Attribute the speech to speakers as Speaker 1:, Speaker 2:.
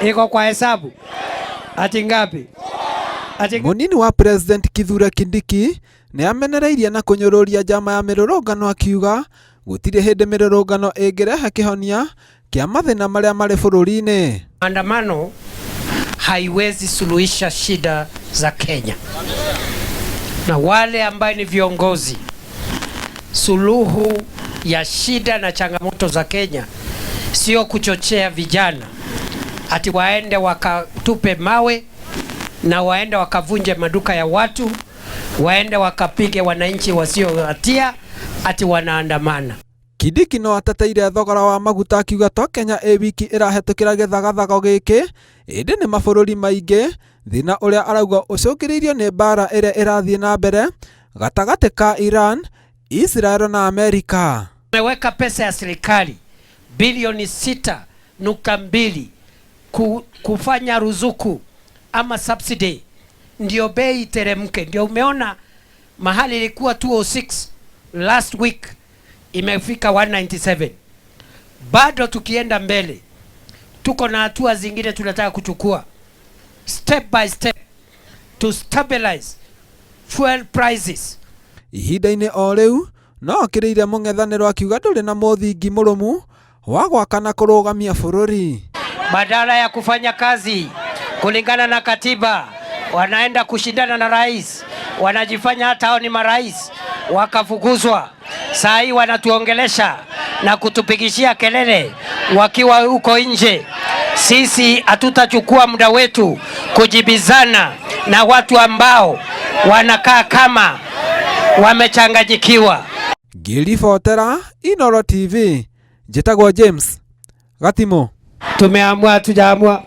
Speaker 1: iko kwa hesabu ati ngapi?
Speaker 2: Munini wa President Kithure Kindiki ni amenereirie na kunyururia njama ya mirurungano akiuga gutire hindi mirurungano ingirehe kihonia kia mathina maria mari bururi-ini.
Speaker 1: Maandamano haiwezi suluhisha shida za Kenya, na wale ambao ni viongozi, suluhu ya shida na changamoto za Kenya sio kuchochea vijana ati waende wakatupe mawe na waende wakavunje maduka ya watu, waende wakapige wananchi wasio hatia ati wanaandamana.
Speaker 2: Kindiki no atateire thogora wa maguta akiuga to Kenya wiki irahetukira gethagathago giki indi ni mabururi maingi thina uria arauga ucungiririo ni bara ire irathie na mbere gatagati ka Iran, Israel na Amerika.
Speaker 1: Tumeweka pesa ya serikali bilioni 6.2 kufanya ruzuku ama subsidy ndio bei teremke. Ndio umeona mahali ilikuwa 206 last week imefika 197. Bado tukienda mbele tuko na hatua zingine tunataka kuchukua step by step to stabilize fuel prices.
Speaker 2: Ihinda-ini o riu no akiriire mung'ethaniro akiuga nduri na muthingi murumu wa gwaka na kurugamia bururi.
Speaker 1: Badala ya kufanya kazi kulingana na katiba, wanaenda kushindana na rais, wanajifanya hata hao ni marais, wakafukuzwa. Saa hii wanatuongelesha na kutupigishia kelele wakiwa huko nje. Sisi hatutachukua muda wetu kujibizana na watu ambao wanakaa kama wamechanganyikiwa.
Speaker 2: Ngiribotera Inooro TV, njitagwo James Gatimo.
Speaker 1: Tumeamua tujaamua.